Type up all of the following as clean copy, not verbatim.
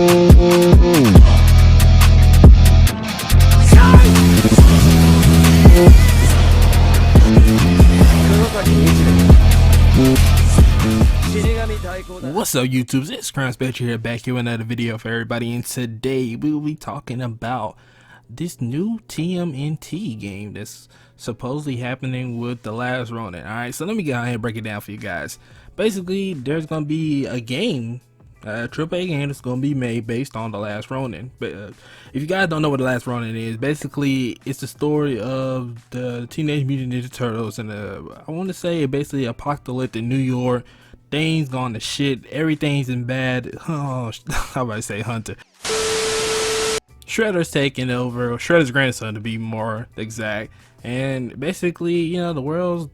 What's up, YouTubes? It's CrownSpectro here, back here with another video for everybody, and today we will be talking about this new TMNT game that's supposedly happening with The Last Ronin. Alright, so let me go ahead and break it down for you guys. Basically, there's going to be a game, a AAA game that's going to be made based on The Last Ronin. But if you guys don't know what The Last Ronin is, basically it's the story of the Teenage Mutant Ninja Turtles and I want to say basically apocalyptic New York. Things gone to shit, everything's in bad. Oh, how about I say Hunter? Shredder's taking over, Shredder's grandson to be more exact, and basically, you know, the world's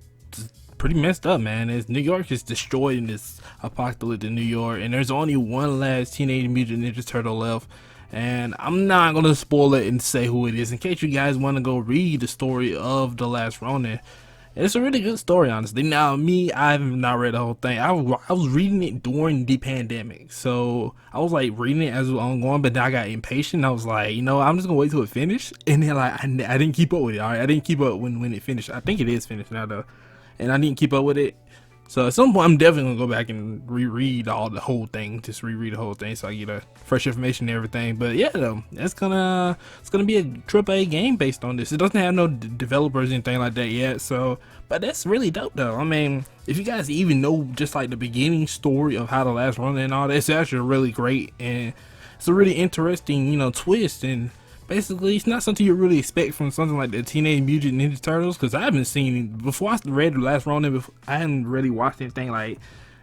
pretty messed up, man. New York is destroyed in this apocalypse in New York, and there's only one last Teenage Mutant Ninja Turtle left, and I'm not gonna spoil it and say who it is in case you guys want to go read the story of The Last Ronin. It's a really good story, honestly. Now, I have not read the whole thing. I was reading it during the pandemic, so I was like reading it as it was ongoing, but then I got impatient. I was like, you know, I'm just gonna wait till it finished, and then like I didn't keep up with it. All right, I didn't keep up when it finished. I think it is finished now though, and I didn't keep up with it. So at some point, I'm definitely gonna go back and reread the whole thing, just reread the whole thing, so I get a fresh information and everything. But yeah, though, it's gonna be a AAA game based on this. It doesn't have no developers or anything like that yet, so but that's really dope though. I mean, if you guys even know just like the beginning story of how The Last Ronin and all that, it's actually really great, and it's a really interesting, you know, twist. And basically, it's not something you really expect from something like the Teenage Mutant Ninja Turtles, because I haven't seen, before I read The Last Ronin, I hadn't really watched anything like,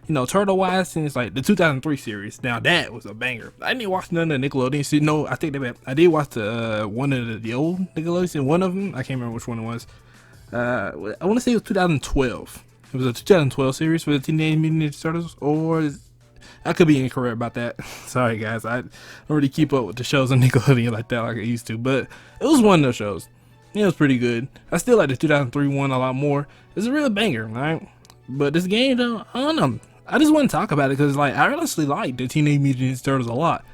you know, turtle-wise since like the 2003 series. Now that was a banger. I didn't watch none of the Nickelodeon series. No, I think I did watch the one of the old Nickelodeon, one of them. I can't remember which one it was. I want to say it was 2012. It was a 2012 series for the Teenage Mutant Ninja Turtles, or I could be incorrect about that. Sorry guys, I don't really keep up with the shows on Nickelodeon like that like I used to, but it was one of those shows. It was pretty good. I still like the 2003 one a lot more. It's a real banger, right? But this game though, I don't know. I just want to talk about it because like I honestly like the Teenage Mutant Ninja Turtles a lot.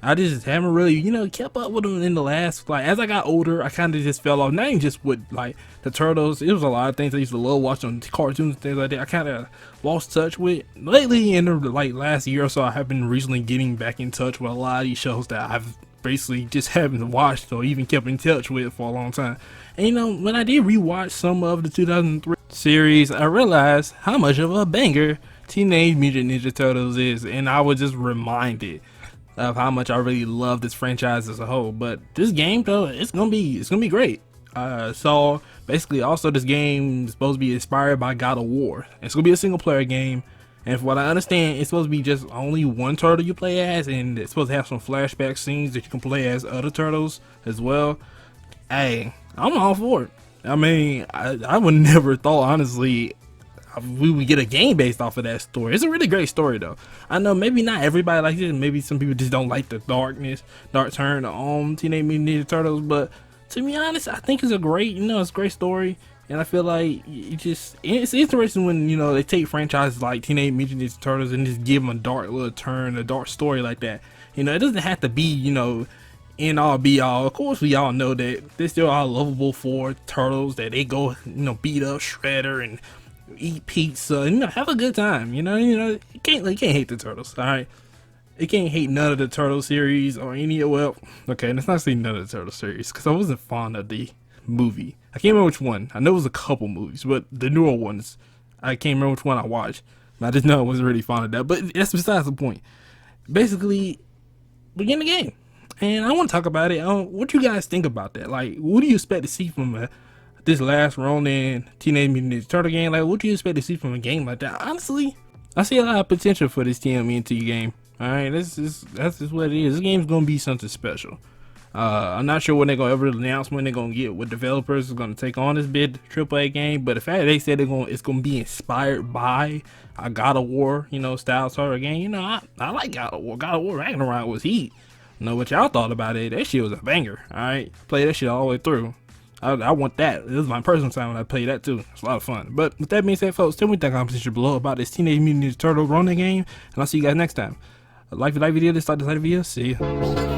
I just haven't really, you know, kept up with them in the last, like, as I got older, I kind of just fell off. Not even just with, like, the Turtles. It was a lot of things I used to love watching on cartoons and things like that. I kind of lost touch with. Lately, in the, like, last year or so, I have been recently getting back in touch with a lot of these shows that I've basically just haven't watched or even kept in touch with for a long time. And, you know, when I did rewatch some of the 2003 series, I realized how much of a banger Teenage Mutant Ninja Turtles is. And I was just reminded of how much I really love this franchise as a whole. But this game though, it's gonna be great. So basically, also this game is supposed to be inspired by God of War. It's gonna be a single player game, and from what I understand, it's supposed to be just only one turtle you play as, and it's supposed to have some flashback scenes that you can play as other turtles as well. Hey, I'm all for it. I mean, I would never thought, honestly, we would get a game based off of that story. It's a really great story though. I know maybe not everybody likes it, maybe some people just don't like the dark turn on Teenage Mutant Ninja Turtles, but to be honest, I think it's a great, you know, it's a great story. And I feel like it's interesting when, you know, they take franchises like Teenage Mutant Ninja Turtles and just give them a dark little turn, a dark story like that. You know, it doesn't have to be, you know, end all be all. Of course, we all know that they're still all lovable for turtles, that they go, you know, beat up Shredder and eat pizza and, you know, have a good time. You can't hate the Turtles. All right, you can't hate none of the Turtle series or any. Well, okay, let's not say none of the Turtle series because I wasn't fond of the movie. I can't remember which one. I know it was a couple movies, but the newer ones, I can't remember which one I watched. I just know I wasn't really fond of that. But that's besides the point. Basically, we're getting the game, and I want to talk about it. What you guys think about that? Like, what do you expect to see from this Last Ronin Teenage Mutant Ninja Turtle game? Like, what do you expect to see from a game like that? Honestly, I see a lot of potential for this TMNT game. Alright, that's just what it is. This game's gonna be something special. I'm not sure when they're gonna ever announce when they're gonna get what developers are gonna take on this big AAA game, but the fact that they said it's gonna be inspired by a God of War, you know, style sort of game. You know, I like God of War. God of War Ragnarok was heat. You know what y'all thought about it? That shit was a banger. Alright, play that shit all the way through. I want that. It was my personal time when I played that too. It's a lot of fun. But with that being said, folks, tell me in the comment section below about this Teenage Mutant Ninja Turtle Ronin game, and I'll see you guys next time. Like the video, dislike the video. See ya.